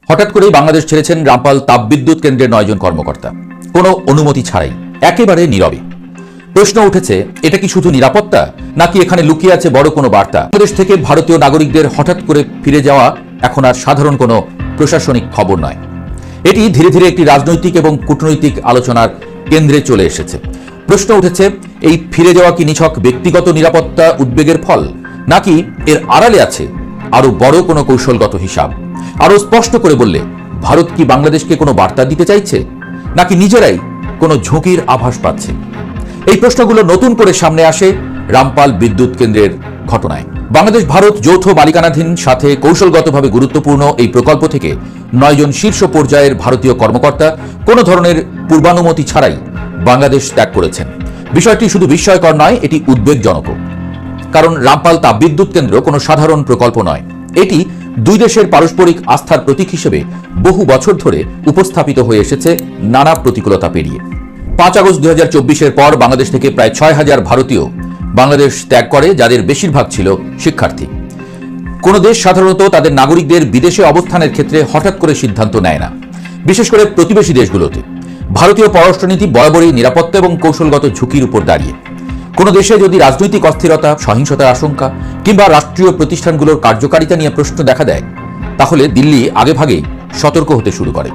হঠাৎ করেই বাংলাদেশ ছেড়েছেন রামপাল তাপবিদ্যুৎ কেন্দ্রের 9 জন কর্মকর্তা, কোনো অনুমতি ছাড়াই, একেবারে নীরবে। প্রশ্ন উঠেছে, এটা কি শুধু নিরাপত্তা, নাকি এখানে লুকিয়ে আছে বড় কোনো বার্তা? বাংলাদেশ থেকে ভারতীয় নাগরিকদের হঠাৎ করে ফিরে যাওয়া এখন আর সাধারণ কোনো প্রশাসনিক খবর নয়। এটি ধীরে ধীরে একটি রাজনৈতিক এবং কূটনৈতিক আলোচনার কেন্দ্রে চলে এসেছে। প্রশ্ন উঠেছে, এই ফিরে যাওয়া কি নিছক ব্যক্তিগত নিরাপত্তা উদ্বেগের ফল, নাকি এর আড়ালে আছে আরো বড় কোনো কৌশলগত হিসাব? আরো স্পষ্ট করে বললে, ভারত কি বাংলাদেশকে কোনো বার্তা দিতে চাইছে, নাকি নিজেরাই কোনো ঝুঁকির আভাস পাচ্ছে? এই প্রশ্নগুলো নতুন করে সামনে আসে রামপাল বিদ্যুৎ কেন্দ্রের ঘটনায়। বাংলাদেশ ভারত যৌথ মালিকানাধীন সাথে কৌশলগতভাবে গুরুত্বপূর্ণ এই প্রকল্প থেকে 9 জন শীর্ষ পর্যায়ের ভারতীয় কর্মকর্তা কোনো ধরনের পূর্বানুমতি ছাড়াই বাংলাদেশ ত্যাগ করেছেন। বিষয়টি শুধু বিস্ময়কর নয়, এটি উদ্বেগজনকও। কারণ রামপাল তাপবিদ্যুৎ কেন্দ্র কোনো সাধারণ প্রকল্প নয়। এটি দুই দেশের পারস্পরিক আস্থার প্রতীক হিসেবে বহু বছর ধরে উপস্থাপিত হয়ে এসেছে নানা প্রতিকূলতা পেরিয়ে। 5 আগস্ট 2024-এর পর বাংলাদেশ থেকে প্রায় 6000 ভারতীয় বাংলাদেশ ত্যাগ করে, যাদের বেশিরভাগ ছিল শিক্ষার্থী। কোন দেশ সাধারণত তাদের নাগরিকদের বিদেশে অবস্থানের ক্ষেত্রে হঠাৎ করে সিদ্ধান্ত নেয় না, বিশেষ করে প্রতিবেশী দেশগুলোতে। ভারতীয় পররাষ্ট্রনীতি বরাবরই নিরাপত্তা এবং কৌশলগত ঝুঁকির উপর দাঁড়িয়ে। কোনো দেশে যদি রাজনৈতিক অস্থিরতা, সহিংসতার আশঙ্কা কিংবা রাষ্ট্রীয় প্রতিষ্ঠানগুলোর কার্যকারিতা নিয়ে প্রশ্ন দেখা দেয়, তাহলে দিল্লি আগেভাগেই সতর্ক হতে শুরু করে।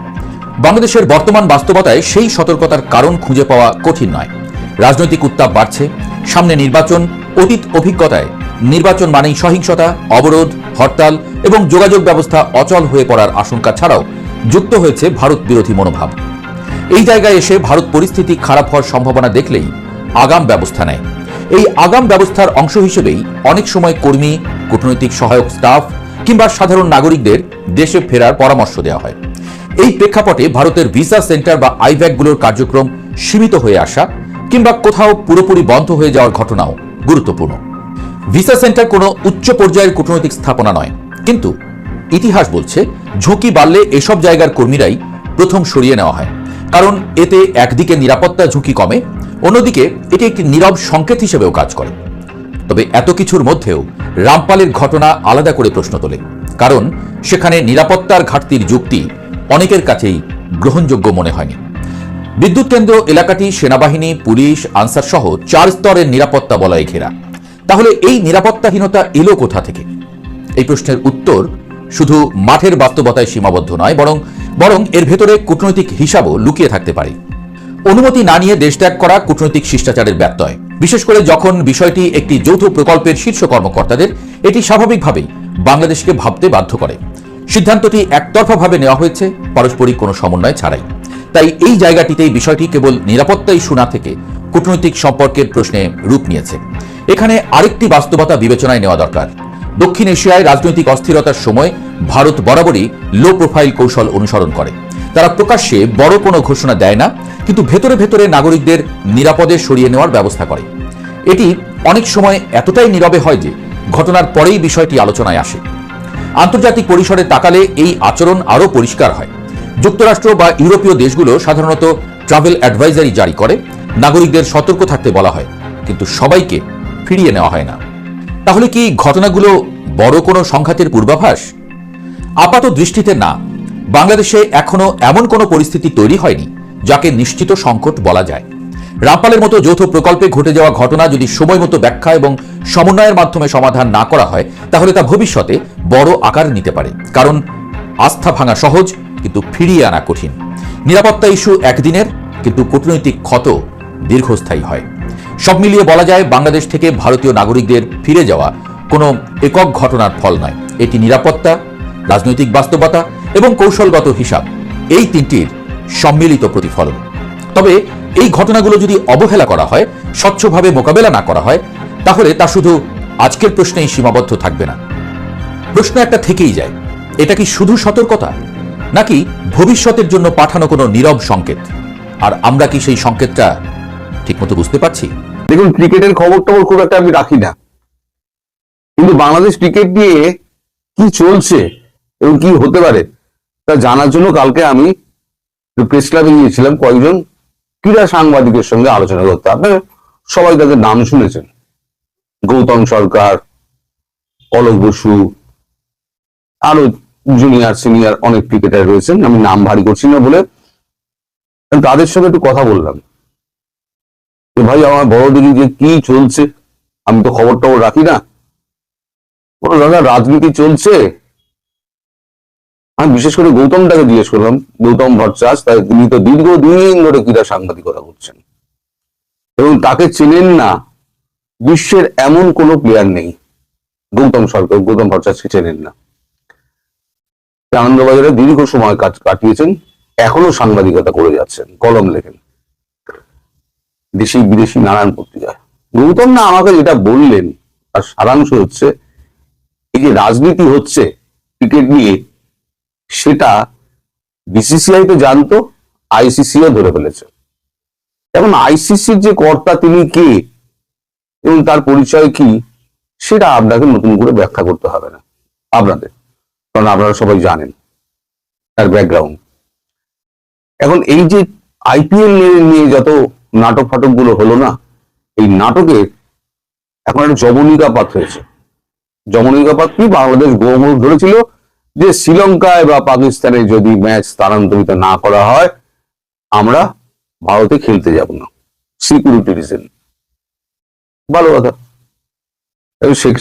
বাংলাদেশের বর্তমান বাস্তবতায় সেই সতর্কতার কারণ খুঁজে পাওয়া কঠিন নয়। রাজনৈতিক উত্তাপ বাড়ছে, সামনে নির্বাচন। অতীত অভিজ্ঞতায় নির্বাচন মানেই সহিংসতা, অবরোধ, হরতাল এবং যোগাযোগ ব্যবস্থা অচল হয়ে পড়ার আশঙ্কা ছাড়াও যুক্ত হয়েছে ভারত বিরোধী মনোভাব। এই জায়গায় এসে ভারত পরিস্থিতি খারাপ হওয়ার সম্ভাবনা দেখলেই আগাম ব্যবস্থা নেয়। এই আগাম ব্যবস্থার অংশ হিসেবেই অনেক সময় কর্মী, কূটনৈতিক সহায়ক স্টাফ কিংবা সাধারণ নাগরিকদের দেশে ফেরার পরামর্শ দেওয়া হয়। এই প্রেক্ষাপটে ভারতের ভিসা সেন্টার বা আইভ্যাকগুলোর কার্যক্রম সীমিত হয়ে আসা কিংবা কোথাও পুরোপুরি বন্ধ হয়ে যাওয়ার ঘটনাও গুরুত্বপূর্ণ। ভিসা সেন্টার কোনো উচ্চ পর্যায়ের কূটনৈতিক স্থাপনা নয়, কিন্তু ইতিহাস বলছে ঝুঁকি বাড়লে এসব জায়গার কর্মীরাই প্রথম সরিয়ে নেওয়া হয়। কারণ এতে একদিকে নিরাপত্তা ঝুঁকি কমে, অন্যদিকে এটি একটি নীরব সংকেত হিসেবেও কাজ করে। তবে এত কিছুর মধ্যেও রামপালের ঘটনা আলাদা করে প্রশ্ন তোলে, কারণ সেখানে নিরাপত্তার ঘাটতির যুক্তি অনেকের কাছেই গ্রহণযোগ্য মনে হয়নি। বিদ্যুৎ কেন্দ্র এলাকাটি সেনাবাহিনী, পুলিশ, আনসার সহ 4 স্তরের নিরাপত্তা বলয়ে ঘেরা। তাহলে এই নিরাপত্তাহীনতা এলো কোথা থেকে? এই প্রশ্নের উত্তর শুধু মাঠের বাস্তবতায় সীমাবদ্ধ নয়, বরং এর ভেতরে কূটনৈতিক হিসাবও লুকিয়ে থাকতে পারে। অনুমতি না নিয়ে দেশ ত্যাগ করা কূটনৈতিক শিষ্টাচারের ব্যত্যয়, বিশেষ করে যখন বিষয়টি একটি যৌথ প্রকল্পের শীর্ষ কর্মকর্তাদের। এটি স্বাভাবিকভাবেই বাংলাদেশকে ভাবতে বাধ্য করে। সিদ্ধান্তটি একতরফাভাবে নেওয়া হয়েছে, পারস্পরিক কোনো সমন্বয় ছাড়াই। তাই এই জায়গাটিতেই বিষয়টি কেবল নিরাপত্তা ইস্যু না থেকে কূটনৈতিক সম্পর্কের প্রশ্নে রূপ নিয়েছে। এখানে আরেকটি বাস্তবতা বিবেচনায় নেওয়া দরকার। দক্ষিণ এশিয়ায় রাজনৈতিক অস্থিরতার সময় ভারত বরাবরই লো প্রোফাইল কৌশল অনুসরণ করে। তারা প্রকাশ্যে বড় কোনো ঘোষণা দেয় না, কিন্তু ভেতরে ভেতরে নাগরিকদের নিরাপদে সরিয়ে নেওয়ার ব্যবস্থা করে। এটি অনেক সময় এতটাই নীরবে হয় যে ঘটনার পরেই বিষয়টি আলোচনায় আসে। আন্তর্জাতিক পরিসরে তাকালে এই আচরণ আরও পরিষ্কার হয়। যুক্তরাষ্ট্র বা ইউরোপীয় দেশগুলো সাধারণত ট্রাভেল অ্যাডভাইজারি জারি করে, নাগরিকদের সতর্ক থাকতে বলা হয়, কিন্তু সবাইকে ফিরিয়ে নেওয়া হয় না। তাহলে কি ঘটনাগুলো বড় কোনো সংঘাতের পূর্বাভাস? আপাত দৃষ্টিতে না। বাংলাদেশে এখনো এমন কোনো পরিস্থিতি তৈরি হয়নি যাকে নিশ্চিত সংকট বলা যায়। রামপালের মতো যৌথ প্রকল্পে ঘটে যাওয়া ঘটনা যদি সময় মতো ব্যাখ্যা এবং সমন্বয়ের মাধ্যমে সমাধান না করা হয়, তাহলে তা ভবিষ্যতে বড় আকার নিতে পারে। কারণ আস্থা ভাঙা সহজ, কিন্তু ফিরিয়ে আনা কঠিন। নিরাপত্তা ইস্যু একদিনের, কিন্তু কূটনৈতিক ক্ষত দীর্ঘস্থায়ী হয়। সব মিলিয়ে বলা যায়, বাংলাদেশ থেকে ভারতীয় নাগরিকদের ফিরে যাওয়া কোনো একক ঘটনার ফল নয়। এটি নিরাপত্তা, রাজনৈতিক বাস্তবতা এবং কৌশলগত হিসাব, এই তিনটির সম্মিলিত প্রতিফলন। তবে এই ঘটনাগুলো যদি অবহেলা করা হয়, স্বচ্ছভাবে মোকাবেলা না করা হয়, তাহলে তা শুধু আজকের প্রশ্নেই সীমাবদ্ধ থাকবে না। প্রশ্ন একটা থেকেই যায়, এটা কি শুধু সতর্কতা, নাকি ভবিষ্যতের জন্য পাঠানো কোনো নীরব সংকেত? আর আমরা কি সেই সংকেতটা ঠিকমতো বুঝতে পারছি? দেখুন, ক্রিকেটের খবর টবর খুব একটা আমি রাখি না, কিন্তু বাংলাদেশ ক্রিকেট নিয়ে কি চলছে এবং কি হতে পারে তা জানার জন্য কালকে আমি প্রেস ক্লাবে গিয়েছিলাম কয়েকজন ক্রীড়া সাংবাদিকের সঙ্গে আলোচনা করতে। আপনারা সবাই তাদের নাম শুনেছেন, গৌতম সরকার, অলোক বসু, আরো জুনিয়র সিনিয়র অনেক ক্রিকেটার রয়েছেন, আমি নাম ভারী করছি না বলে তাদের সঙ্গে একটু কথা বললাম যে ভাই আমার বড় দিদি যে কি চলছে, আমি তো খবর টবর রাখি না। বলো দাদা রাজনীতি চলছে। আমি বিশেষ করে গৌতমটাকে জিজ্ঞেস করলাম, গৌতম ভট্টাচার্য, তাই তিনি তো দীর্ঘদিন ধরে ক্রীড়া সাংবাদিকতা করছেন এবং তাকে চেনেন না বিশ্বের এমন কোন প্লেয়ার নেই গৌতম ভট্টাচার্যকে চেনেন না। আনন্দবাজারে দীর্ঘ সময় কাটিয়েছেন, এখনো সাংবাদিকতা করে যাচ্ছেন, কলম লেখেন দেশি বিদেশি নানান পত্রিকায়। গৌতম না আমাকে যেটা বললেন তার সারাংশ হচ্ছে এই যে রাজনীতি হচ্ছে ক্রিকেট নিয়ে, সেটা বিসিসিআই তো জানতো, আইসিসিও ধরে ফেলেছে। এখন আইসিসির যে কর্তা তিনি কে এবং তার পরিচয় কি সেটা আপনাকে নতুন করে ব্যাখ্যা করতে হবে না আপনাদের, কারণ আপনারা সবাই জানেন তার ব্যাকগ্রাউন্ড। এখন এই যে আইপিএল নিয়ে যত নাটক ফাটক গুলো হলো না, এই নাটকে এখন একটা যবনিকাপাত হয়েছে। যবনিকাপাত কি, বাংলাদেশ গোমুখ ধরেছিল যে শ্রীলঙ্কায় বা পাকিস্তানে যদি ম্যাচ স্থানান্তরিত না করা হয় আমরা ভারতে খেলতে যাব না, সিকিউরিটি রিজন। ভালো কথা,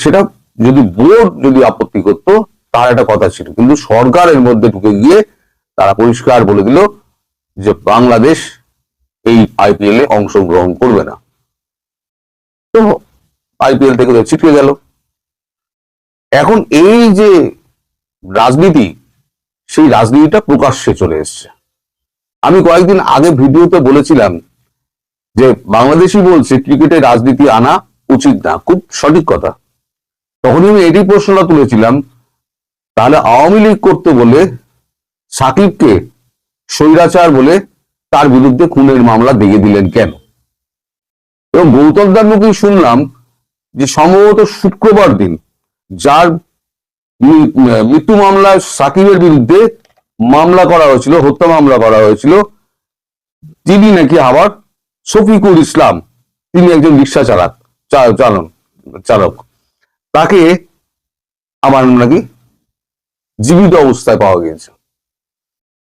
সেটা যদি বোর্ড যদি আপত্তি করতো তার একটা কথা ছিল, কিন্তু সরকারের মধ্যে ঢুকে গিয়ে তারা পরিষ্কার বলে দিল যে বাংলাদেশ এই আইপিএল এ অংশগ্রহণ করবে না। তো আইপিএল থেকে ছিটকে গেল। এখন এই যে রাজনীতি, সেই রাজনীতিটা প্রকাশ্যে চলে এসছে। আমি কয়েকদিন আগে ভিডিওতে বলেছিলাম যে বাংলাদেশি বলছে ক্রিকেটে রাজনীতি আনা উচিত না, খুব সঠিক কথা। তখনই আমি এটি প্রশ্নটা তুলেছিলাম, তাহলে আওয়ামী লীগ করতে বলে সাকিবকে স্বৈরাচার বলে তার বিরুদ্ধে খুনের মামলা দিয়ে দিলেন কেন? এবং গৌতম দার মুখেই শুনলাম যে সম্ভবত শুক্রবার দিন যার মৃত্যু মামলা সাকিবের বিরুদ্ধে মামলা করা হয়েছিল, হত্যা মামলা করা হয়েছিল, তিনি নাকি আবার শফিকুল ইসলাম, তিনি একজন রিক্সা চালক, তাকে আমার নাকি জীবিত অবস্থায় পাওয়া গিয়েছে।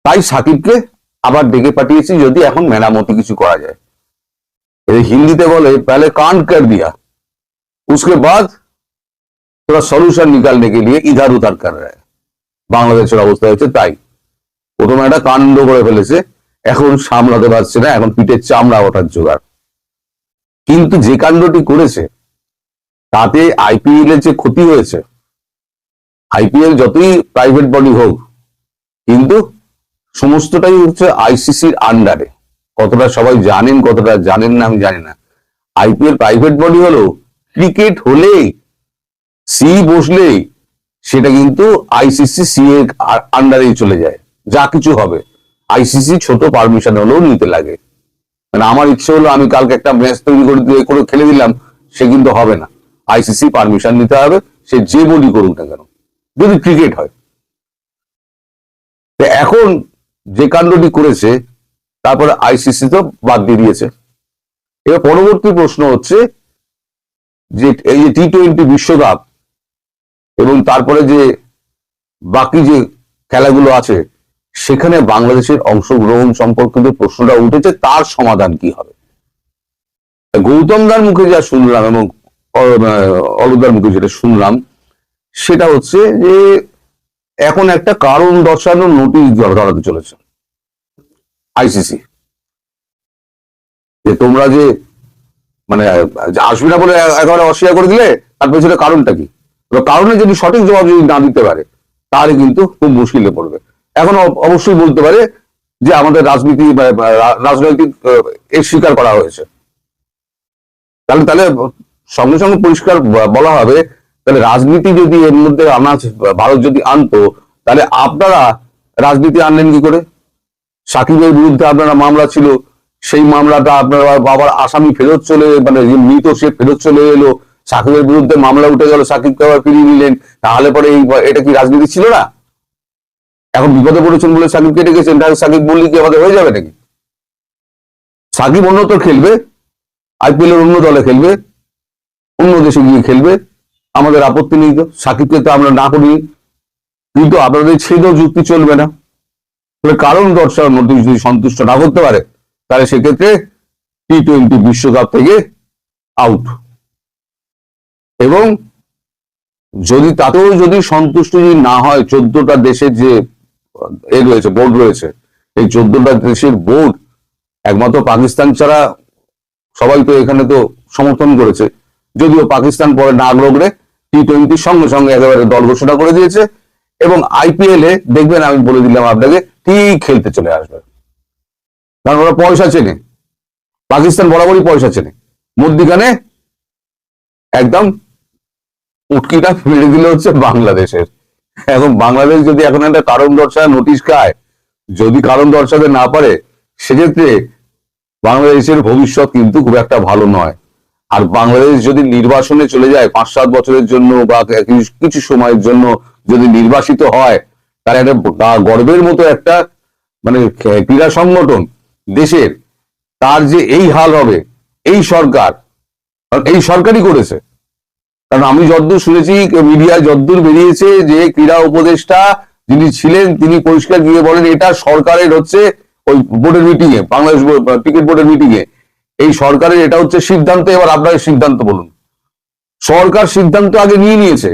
তাই সাকিবকে আবার ডেকে পাঠিয়েছি যদি এখন মেরামতি কিছু করা যায়। হিন্দিতে বলে पहले कांड कर दिया, उसके बाद थोड़ा सॉल्यूशन निकालने के लिए इधर उधर कर रहा है। বাংলাদেশের অবস্থা হচ্ছে তাই, প্রথমে একটা কাণ্ড করে ফেলেছে, এখন সামলাতে পারছে না, এখন পিঠের চামড়া ওঠার জোগাড়। কিন্তু যে কাণ্ডটি করেছে তাতে আইপিএল এর যে ক্ষতি হয়েছে, আইপিএল যতই প্রাইভেট বডি হোক কিন্তু সমস্তটাই হচ্ছে আইসিসির আন্ডারে। কতটা সবাই জানেন কতটা জানেন না আমি জানি না। আইপিএল প্রাইভেট বডি হলো, ক্রিকেট হলেই সি বসলেই সেটা কিন্তু আইসিসি সি এর আন্ডারেই চলে যায়। যা কিছু হবে আইসিসি ছোট পারমিশন হলেও নিতে লাগে। মানে আমার ইচ্ছে হলো আমি কালকে একটা ম্যাচ তৈরি করে খেলে দিলাম, সে কিন্তু হবে না, আইসিসি পারমিশন নিতে হবে, সে যে বডি করুক না কেন, যদি ক্রিকেট হয়। এখন যে কাণ্ডটি করেছে তারপরে আইসিসি তো বাদ দিয়ে দিয়েছে। এবার পরবর্তী প্রশ্ন হচ্ছে যে এই যে টি-20 বিশ্বকাপ এবং তারপরে যে বাকি যে খেলাগুলো আছে সেখানে বাংলাদেশের অংশগ্রহণ সম্পর্কিত প্রশ্নটা উঠেছে, তার সমাধান কি হবে? গৌতম দার মুখে যা শুনলাম এবং অলুদার মুখে যেটা শুনলাম সেটা হচ্ছে যে এখন একটা কারণ দর্শানোর নোটিশ ধরাতে চলেছে আইসিসি, যে তোমরা যে মানে আসবে না বলে একেবারে অস্বীকার করে দিলে, তার পেছনে কারণটা কি? কারণে যদি সঠিক জবাব যদি না দিতে পারে তাহলে কিন্তু খুব মুশকিলে পড়বে। এখন অবশ্যই বলতে পারে যে আমাদের রাজনৈতিক এর স্বীকার করা হয়েছে, তাহলে সঙ্গে সঙ্গে পরিষ্কার বলা হবে তাহলে রাজনীতি যদি এর মধ্যে ভারত যদি আনতো তাহলে আপনারা রাজনীতি আনলেন কি করে? সাকিবের বিরুদ্ধে আপনারা মামলা ছিল, সেই মামলাটা আপনার বাবার আসামি ফেরত চলে, মানে মৃত সে ফেরত চলে এলো, সাকিবের বিরুদ্ধে মামলা উঠে গেল, সাকিবকে আবার ফিরিয়ে নিলেন, তাহলে পরে এটা কি রাজনীতি ছিল না? এখন বিপদে পড়েছেন বলে সাকিবকে ডেকেছেন, তাহলে সাকিব বললে কি আমাদের হয়ে যাবে নাকি? সাকিব অন্যত্র খেলবে, আইপিএল এর অন্য দলে খেলবে, অন্য দেশে গিয়ে খেলবে, আমাদের আপত্তি নেই তো, সাকিবকে তো আমরা না করি। কিন্তু আপনাদের ছেদ যুক্তি চলবে না। কারণ দর্শার মধ্যে যদি সন্তুষ্ট না করতে পারে, তাহলে সেক্ষেত্রে টি-20 বিশ্বকাপ থেকে আউট। এবং যদি তাতেও যদি সন্তুষ্ট যদি না হয়, 14টা দেশের যে রয়েছে, বোর্ড রয়েছে, এই 14টা দেশের বোর্ড একমাত্র পাকিস্তান ছাড়া সবাই তো এখানে তো সমর্থন করেছে, যদিও পাকিস্তান পরে না আগ্রহে টি-20 সঙ্গে সঙ্গে একেবারে দল ঘোষণা করে দিয়েছে। এবং IPL এ দেখবেন, আমি বলে দিলাম আপনাকে, ঠিক খেলতে চলে আসবে, কারণ ওরা পয়সা চেনে। পাকিস্তান বরাবরই পয়সা চেনে। মধ্যিখানে একদম উটকিটা ফেলে দিলে হচ্ছে বাংলাদেশের। এখন বাংলাদেশ যদি এখন একটা কারণ দর্শায় নোটিশ খায়, যদি কারণ দর্শাতে না পারে, সেক্ষেত্রে বাংলাদেশের ভবিষ্যৎ কিন্তু খুব একটা ভালো নয়। আর বাংলাদেশ যদি নির্বাসনে চলে যায় 5-7 বছরের জন্য বা কিছু সময়ের জন্য যদি নির্বাসিত হয়, তার একটা গর্বের মতো একটা মানে ক্রীড়া সংগঠন দেশের, তার যে এই হাল হবে, এই সরকার, এই সরকারই করেছে। কারণ আমি যতদূর শুনেছি, মিডিয়ায় যতদূর বেরিয়েছে, যে ক্রীড়া উপদেষ্টা যিনি ছিলেন তিনি পরিষ্কার গিয়ে বলেন এটা সরকারের হচ্ছে ওই বোর্ডের মিটিং এ, বাংলাদেশ ক্রিকেট বোর্ডের মিটিং এ, এই সরকারের এটা হচ্ছে সিদ্ধান্ত, এবার আপনাদের সিদ্ধান্ত বলুন। সরকার সিদ্ধান্ত আগে নিয়ে নিয়েছে,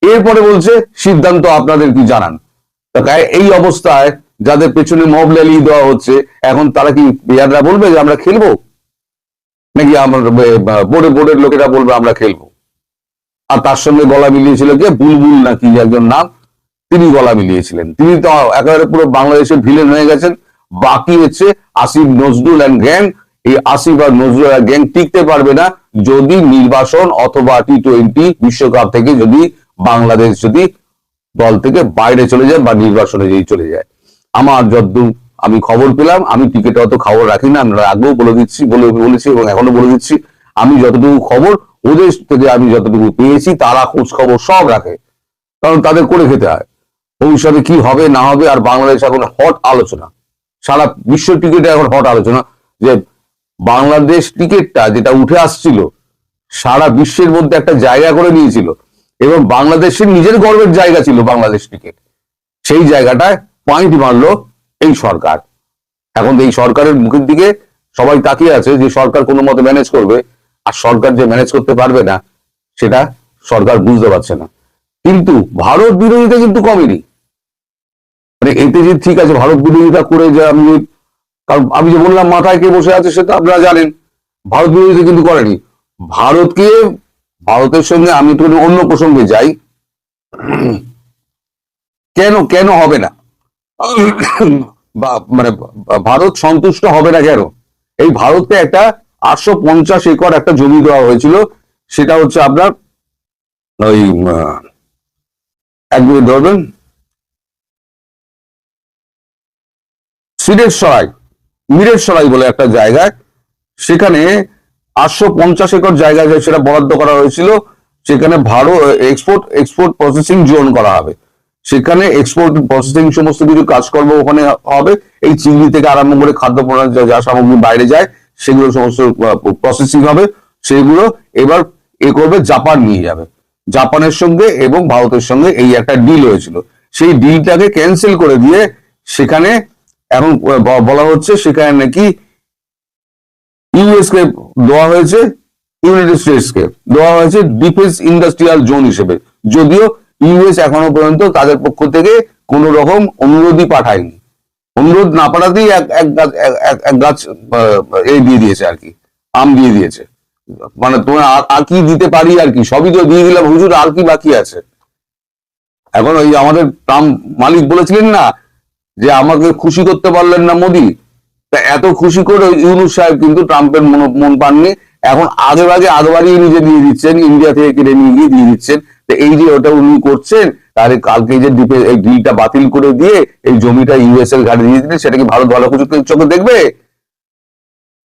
এরপরে বলছে সিদ্ধান্ত আপনাদের কি জানান। এই অবস্থায় যাদের পেছনে মব র্যালি দেওয়া হচ্ছে, এখন তারা কি প্লেয়াররা বলবে যে আমরা খেলবো, নাকি আমার বোর্ডের লোকেরা বলবে আমরা খেলবো? আর তার সঙ্গে গলা মিলিয়েছিল কে, বুলবুল নাকি একজন নাম, তিনি গলা মিলিয়েছিলেন। তিনি তো একেবারে পুরো বাংলাদেশের ভিলেন হয়ে গেছেন। বাকি হচ্ছে আসিফ নজরুল অ্যান্ড গ্যাং। এই আসিফ আর নজরুল আর গ্যাং টিকতে পারবে না যদি নির্বাসন অথবা টি-20 বিশ্বকাপ থেকে যদি বাংলাদেশ যদি দল থেকে বাইরে চলে যায় বা নির্বাসনে যদি চলে যায়। আমার যতদূর আমি খবর পেলাম, আমি টিকিটে অত খবর রাখি না, আমরা আগেও বলেছি এবং এখনো বলে দিচ্ছি, আমি যতটুকু খবর ওদের থেকে আমি যতটুকু পেয়েছি, তারা খোঁজ খবর সব রাখে, কারণ তাদের করে খেতে হয়। ভবিষ্যতে কি হবে না হবে, আর বাংলাদেশ এখন হট আলোচনা, সারা বিশ্ব টিকিটে এখন হট আলোচনা, যে বাংলাদেশ টিকিটটা যেটা উঠে আসছিল সারা বিশ্বের মধ্যে একটা জায়গা করে নিয়েছিল, এবং বাংলাদেশের নিজের গর্বের জায়গা ছিল বাংলাদেশ টিকিট, সেই জায়গাটায় পয়েন্ট মারলো এই সরকার। এখন এই সরকারের মুখের দিকে সবাই তাকিয়ে আছে যে সরকার কোনো মতে ম্যানেজ করবে, আর সরকার যে ম্যানেজ করতে পারবে না সেটা সরকার বুঝতে পারছে না। কিন্তু ভারত বিরোধিতা কিন্তু কমেনি। মানে এতে যে ঠিক আছে ভারত বিরোধিতা করে, যে কারণ আমি যে বললাম মাথায় কে বসে আছে সেটা আপনারা জানেন, ভারত বিরোধিতা কিন্তু করেনি। ভারতের সঙ্গে আমি একটু অন্য প্রসঙ্গে যাই, কেন হবে না, মানে ভারত সন্তুষ্ট হবে না কেন? এই ভারতকে একটা 850 একর একটা জমি দেওয়া হয়েছিল, সেটা হচ্ছে আপনার ওই এক মিনিট ধরবেন, মিরেটসরাই বলে একটা জায়গায়, সেখানে 850 একর জায়গায় সেটা বরাদ্দ করা হয়েছিল। সেখানে ভারত এক্সপোর্ট প্রসেসিং জোন করা হবে, সেখানে এক্সপোর্ট প্রসেসিং সমস্ত কিছু কাজকর্ম ওখানে হবে। এই চিংড়ি থেকে আরম্ভ করে খাদ্য পণ্য যা সামগ্রী বাইরে যায় সেগুলো সমস্ত প্রসেসিং হবে। সেগুলো এবার করবে জাপান, নিয়ে যাবে। জাপানের সঙ্গে এবং ভারতের সঙ্গে এই একটা ডিল হয়েছিল, সেই ডিলটাকে ক্যান্সেল করে দিয়ে সেখানে এখন বলা হচ্ছে সেখানে নাকি ইউএস কে দেওয়া হয়েছে, ইউনাইটেড স্টেটস কে দেওয়া হয়েছে ডিফেন্স ইন্ডাস্ট্রিয়াল জোন হিসেবে, যদিও ইউএস এখনো পর্যন্ত তাদের পক্ষ থেকে কোন রকম অনুরোধই পাঠায়নি। অনুরোধ না পাঠাতেই এক গাছ এই দিয়ে দিয়েছে আর কি, আম দিয়ে দিয়েছে। মানে তোমার আর কি দিতে পারি, আর কি সবই তো দিয়ে দিলাম হুজুর, আর কি বাকি আছে? এখন ওই আমাদের ট্রাম্প মালিক বলেছিলেন না যে আমাকে খুশি করতে পারলেন না মোদি, তা এত খুশি করে ইউনূস সাহেব কিন্তু ট্রাম্পের মন পাননি। এখন আগেবাড়িয়ে নিজে দিয়ে দিচ্ছেন, ইন্ডিয়া থেকে কিনে নিয়ে গিয়ে দিয়ে দিচ্ছেন। তো এই যে ওটা উনি করছেন, তাহলে কালকে যে এই ডিলটা বাতিল করে দিয়ে এই জমিটা ইউএস এর ঘাটে দিয়ে দিলেন, সেটা কি ভারত ভালো কিছু চোখে দেখবে?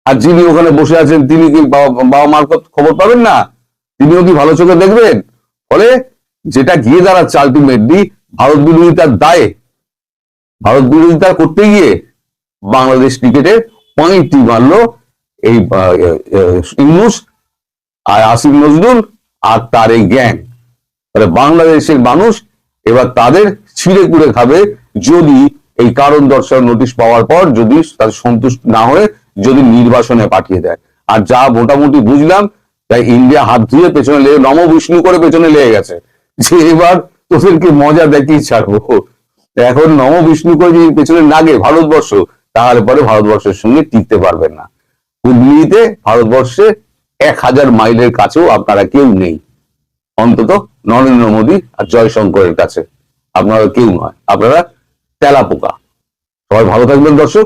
আর যিনি ওখানে বসে আছেন তিনি কি বাবা মার খবর পাবেন না? তিনিও কি ভালো চোখে দেখবেন? ফলে যেটা গিয়ে দাঁড়াচ্ছে আলটিমেটলি ভারত বিরোধিতার দায়ে, ভারত বিরোধিতা করতে গিয়ে বাংলাদেশ ক্রিকেটের পয়েন্টটি মারলো এই ইউনূস আর আসিফ নজরুল আর তার এই গ্যাং। বাংলাদেশের মানুষ এবার তাদের ছিঁড়ে কুড়ে খাবে যদি এই কারণ দর্শানোর নোটিশ পাওয়ার পর যদি তার সন্তুষ্ট না হয়ে যদি নির্বাসনে পাঠিয়ে দেয়। আর যা মোটামুটি বুঝলাম, তাই ইন্ডিয়া হাত ধুয়ে পেছনে লেগে নম বিষ্ণু করে পেছনে লেগে গেছে যে এবার তোদেরকে মজা দেখিয়ে ছাড়বো। এখন নম বিষ্ণু করে যদি পেছনে লাগে ভারতবর্ষ, তাহলে পরে ভারতবর্ষের সঙ্গে টিকতে পারবেন না। হুগলিতে ভারতবর্ষে 1000 মাইলের কাছেও আপনারা কেউ নেই, অন্তত নরেন্দ্র মোদী আর জয়শঙ্করের কাছে আপনারা কেউ নয়, আপনারা তেলাপোকা। সবাই ভালো থাকবেন দর্শক।